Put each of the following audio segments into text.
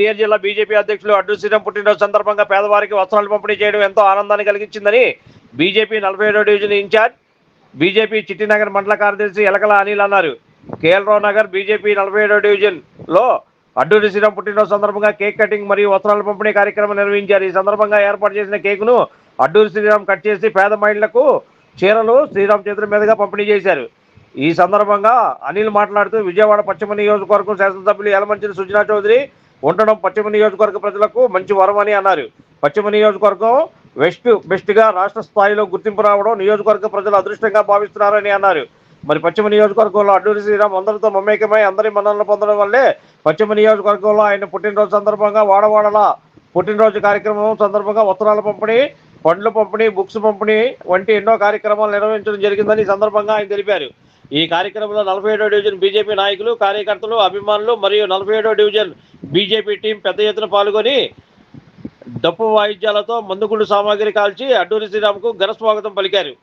ఎన్టీఆర్ జిల్లా బీజేపీ అధ్యక్షులు అడ్డు శ్రీరామ్ పుట్టినరోజు సందర్భంగా పేదవారికి వస్త్రాలు పంపిణీ చేయడం ఎంతో ఆనందాన్ని కలిగించిందని బీజేపీ 47వ డివిజన్ ఇన్ఛార్జ్ బీజేపీ చిట్టినగర్ మండల కార్యదర్శి ఎలకల అనిల్ అన్నారు. కేఎల్రావు నగర్ బీజేపీ 47వ డివిజన్లో అడ్డూరి శ్రీరామ్ పుట్టినరోజు సందర్భంగా కేక్ కటింగ్ మరియు వస్త్రాల పంపిణీ కార్యక్రమం నిర్వహించారు. ఈ సందర్భంగా ఏర్పాటు చేసిన కేకును అడ్డూరి శ్రీరామ్ కట్ చేసి పేద మహిళలకు చీరలు శ్రీరామ్ చేతుల మీదుగా పంపిణీ చేశారు. ఈ సందర్భంగా అనిల్ మాట్లాడుతూ విజయవాడ పశ్చిమ నియోజకవర్గం శాసనసభ్యులు యలమంచిలి సుజనా చౌదరి ఉండడం పశ్చిమ నియోజకవర్గ ప్రజలకు మంచి వరం అని అన్నారు. పశ్చిమ నియోజకవర్గం బెస్ట్గా రాష్ట్ర స్థాయిలో గుర్తింపు రావడం నియోజకవర్గ ప్రజలు అదృష్టంగా భావిస్తున్నారని అన్నారు. మరి పశ్చిమ నియోజకవర్గంలో అడ్డూరి శ్రీరామ్ అందరితో మమేకమై అందరి మన్ననలు పొందడం వల్లే పశ్చిమ నియోజకవర్గంలో ఆయన పుట్టినరోజు సందర్భంగా వాడవాడల పుట్టినరోజు కార్యక్రమం సందర్భంగా వస్త్రాల పంపిణీ, పండ్ల పంపిణీ, బుక్స్ పంపిణీ వంటి ఎన్నో కార్యక్రమాలు నిర్వహించడం జరిగిందని ఈ సందర్భంగా ఆయన తెలిపారు. ఈ కార్యక్రమంలో 47వ డివిజన్ బీజేపీ నాయకులు, కార్యకర్తలు, అభిమానులు మరియు 47వ డివిజన్ బీజేపీ టీం పెద్ద ఎత్తున పాల్గొని డప్పు వాయిద్యాలతో మందుగుండు సామాగ్రి కాల్చి అడ్డూరి శ్రీరామ్కు ఘన స్వాగతం పలికారు.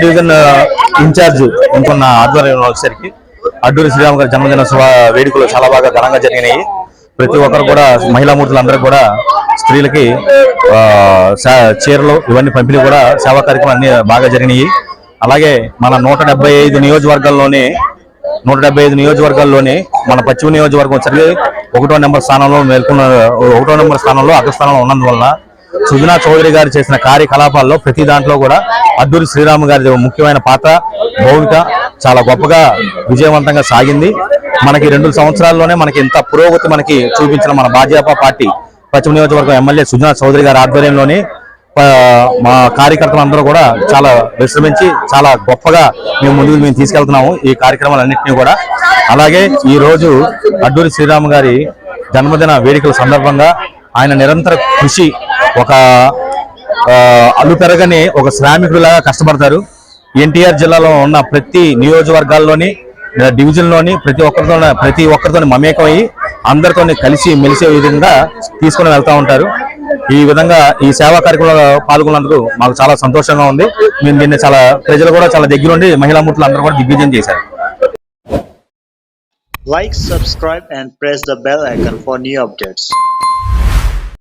డివిజన్ ఇన్ఛార్జ్ ఇంకొన్న ఆధ్వర్యంలో వచ్చేసరికి అడ్డూరి శ్రీరామ్ గారి జన్మదినోత్సవ వేడుకలు చాలా బాగా ఘనంగా జరిగినాయి. ప్రతి ఒక్కరు కూడా మహిళా మూర్తులందరూ కూడా స్త్రీలకి చీరలు ఇవన్నీ పంపిణీ కూడా సేవా కార్యక్రమం అన్ని బాగా జరిగినాయి. అలాగే మన 175 నియోజకవర్గాల్లోనే మన పశ్చిమ నియోజకవర్గం వచ్చరికి 1వ నెంబర్ స్థానంలో అగ్రస్థానంలో ఉన్నందువలన సుజనా చౌదరి గారు చేసిన కార్యకలాపాల్లో ప్రతి దాంట్లో కూడా అడ్డూరి శ్రీరామ్ గారి ముఖ్యమైన పాత్ర భూమిక చాలా గొప్పగా విజయవంతంగా సాగింది. మనకి 2 సంవత్సరాల్లోనే మనకి ఇంత పురోగతి మనకి చూపించిన మన భాజపా పార్టీ పశ్చిమ నియోజకవర్గం ఎమ్మెల్యే సుజనా చౌదరి గారి ఆధ్వర్యంలోనే మా కార్యకర్తలందరూ కూడా చాలా విశ్రమించి చాలా గొప్పగా మేము తీసుకెళ్తున్నాము ఈ కార్యక్రమాలన్నింటినీ కూడా. అలాగే ఈ రోజు అడ్డూరి శ్రీరామ్ గారి జన్మదిన వేడుకల సందర్భంగా ఆయన నిరంతర కృషి ఒక అల్లు పెరగని ఒక శ్రామికుడిలాగా కష్టపడతారు. ఎన్టీఆర్ జిల్లాలో ఉన్న ప్రతి నియోజకవర్గాల్లోని డివిజన్లోని ప్రతి ఒక్కరితో మమేకమయ్యి అందరితో కలిసి మెలిసే విధంగా తీసుకుని వెళ్తూ ఉంటారు. ఈ విధంగా ఈ సేవా కార్యక్రమంలో పాల్గొన్నందుకు మాకు చాలా సంతోషంగా ఉంది. మేము దీన్ని ప్రజలు కూడా చాలా దగ్గరుండి మహిళా మూర్తులు అందరూ కూడా దిగ్విజయం చేశారు. Like, subscribe and press the bell icon for new updates.